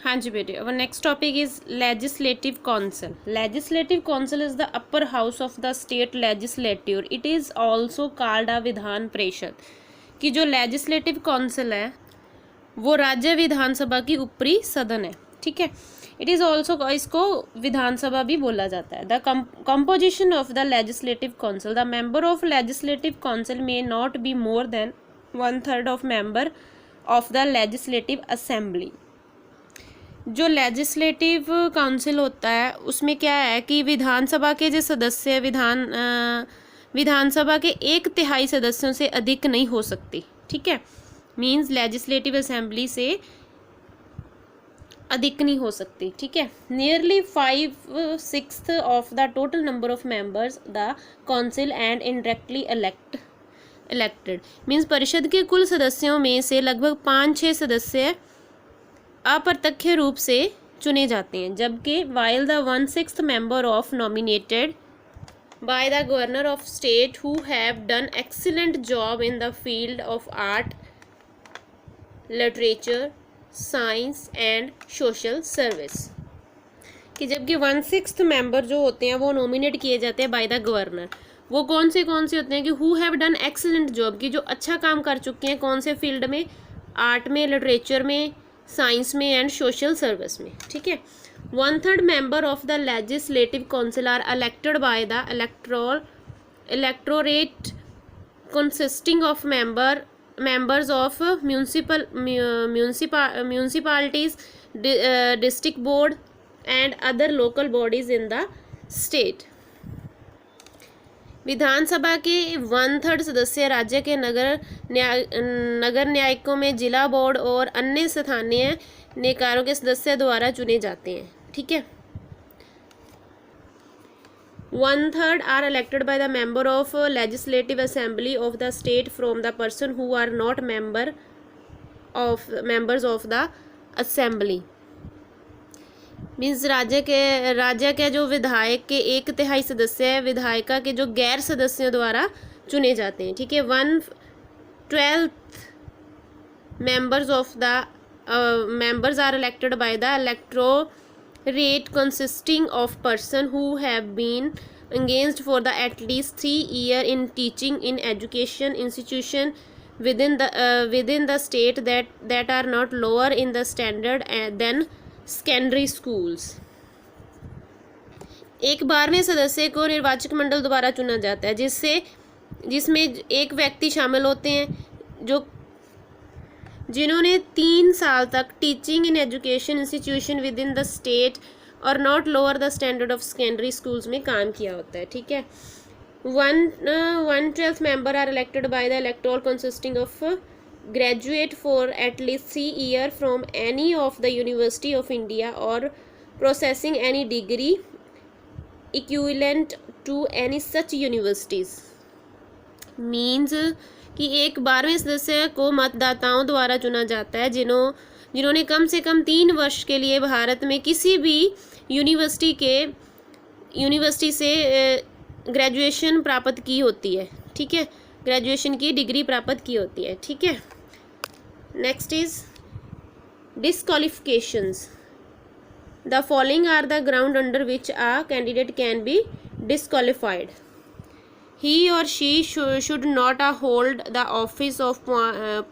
हाँ जी बेटे, our next topic is legislative council. Legislative council is the upper house of the state legislature. It is also called a Vidhan Parishad. कि जो legislative council है वो राज्य विधानसभा की ऊपरी सदन है, ठीक है. इट इज़ ऑल्सो, इसको विधानसभा भी बोला जाता है. The composition of the legislative council, the member of legislative council may not be more than 1/3 of member of the legislative assembly. जो लेजिस्लेटिव काउंसिल होता है उसमें क्या है कि विधानसभा के जो सदस्य विधानसभा के 1/3 सदस्यों से अधिक नहीं हो सकती, ठीक है. मीन्स लेजिस्लेटिव असेंबली से अधिक नहीं हो सकती, ठीक है. Nearly 5/6 of the total number of members the council and indirectly elected. Means परिषद के कुल सदस्यों में से लगभग 5-6 सदस्य अप्रत्यक्ष रूप से चुने जाते हैं, जबकि while the 1/6 member of nominated by the governor of state who have done excellent job in the field of art, literature, science and social service. कि जबकि 1/6 मेंबर जो होते हैं वो नॉमिनेट किए जाते हैं बाय द गवर्नर. वो कौन से होते हैं कि who have done excellent job, की जो अच्छा काम कर चुके हैं कौन से फील्ड में, आर्ट में, लिटरेचर में, साइंस में एंड सोशल सर्विस में, ठीक है. 1/3 member of the legislative council are elected by the electorate consisting of members of municipalities, district board and other local bodies in the state. विधानसभा के 1/3 सदस्य राज्य के नगर न्यायिकों में, जिला बोर्ड और अन्य स्थानीय निकायों के सदस्य द्वारा चुने जाते हैं, ठीक है. 1/3 are elected by the member of legislative assembly of the state from the person who are not members of the assembly. Means राज्य के जो विधायक के 1/3 सदस्य है विधायिका के जो गैर सदस्यों द्वारा चुने जाते हैं, ठीक है. 1/12 members are elected by the electorate consisting of person who have been engaged for the at least 3 years in teaching in education institution within the state that are not lower in the standard than secondary schools. एक 12वें सदस्य को निर्वाचक मंडल द्वारा चुना जाता है जिसमें एक व्यक्ति शामिल होते हैं जिन्होंने 3 साल तक teaching in education institution with in the state और not lower the standard of secondary schools में काम किया होता है, ठीक है. 1/12 member are elected by the electoral consisting of graduate for at least 3 years from any of the university of India और processing any degree equivalent to any such universities. Means कि एक 12वें सदस्य को मतदाताओं द्वारा चुना जाता है जिन्होंने कम से कम 3 वर्ष के लिए भारत में किसी भी यूनिवर्सिटी से ग्रेजुएशन प्राप्त की होती है, ठीक है. ग्रेजुएशन की डिग्री प्राप्त की होती है, ठीक है. Next is disqualifications. The following are the ground under which a candidate can be disqualified. He or she should not hold the office of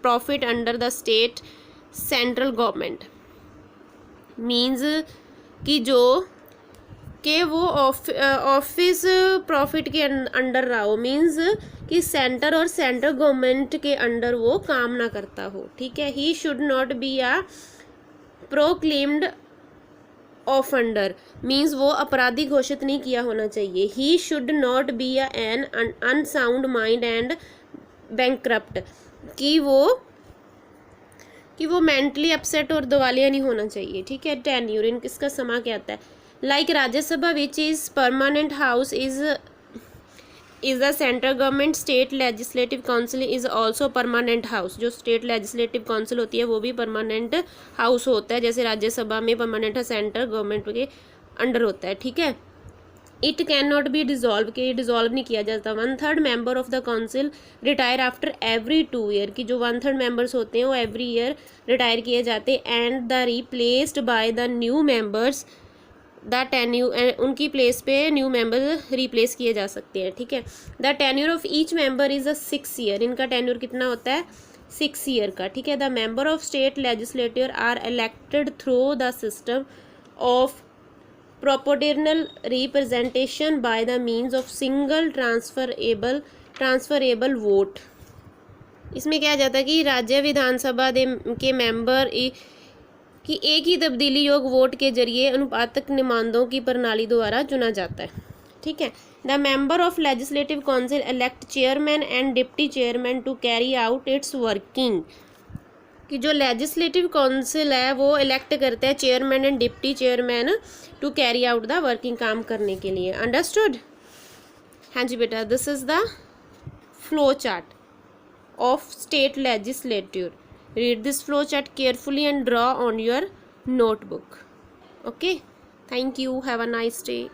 profit under the state central government. Means कि वो office profit के under रहा हो. Means कि centre और central government के under वो काम ना करता हो, ठीक है. He should not be a proclaimed offender. Means वो अपराधी घोषित नहीं किया होना चाहिए. He should not be an unsound mind and bankrupt. कि वो मेंटली अपसेट और दिवालिया नहीं होना चाहिए, ठीक है. टेन्यूर इसका समा क्या आता है. Like Rajya Sabha which is permanent house is the central government. State legislative council is also permanent house. जो स्टेट लेजिस्लेटिव काउंसिल होती है वो भी परमानेंट हाउस होता है, जैसे राज्यसभा में परमानेंट सेंट्रल गवर्नमेंट के अंडर होता है, ठीक है. It can not be dissolve, कि डिजॉल्व नहीं किया जाता। 1/3 member of the council retire after every 2 year, कि जो 1/3 मेंबर्स होते हैं वो एवरी ईयर रिटायर किए जाते हैं। And the replaced by the new members the tenure, उनकी प्लेस पे न्यू मेंबर रिप्लेस किए जा सकते हैं, ठीक है। The tenure of each member is a 6 year, इनका टेन्यूर कितना होता है 6 ईयर का, ठीक है। The member of state legislator are elected through the system of proportional representation by the means of single transferable vote। इसमें क्या जाता है कि राज्य विधानसभा के मेंबर की एक ही तब्दीली योग वोट के जरिए अनुपातक नुमाइंदों की प्रणाली द्वारा चुना जाता है, ठीक है। The member of legislative council elect chairman and deputy chairman to carry out its working, कि जो लेजिस्लेटिव काउंसिल है वो इलेक्ट करते हैं chairman and deputy chairman to carry out the working, काम करने के लिए। अंडरस्टूड? हाँ जी बेटा, this is the flow chart of state legislative. Read this flow chart carefully and draw on your notebook. Okay, thank you, have a nice day.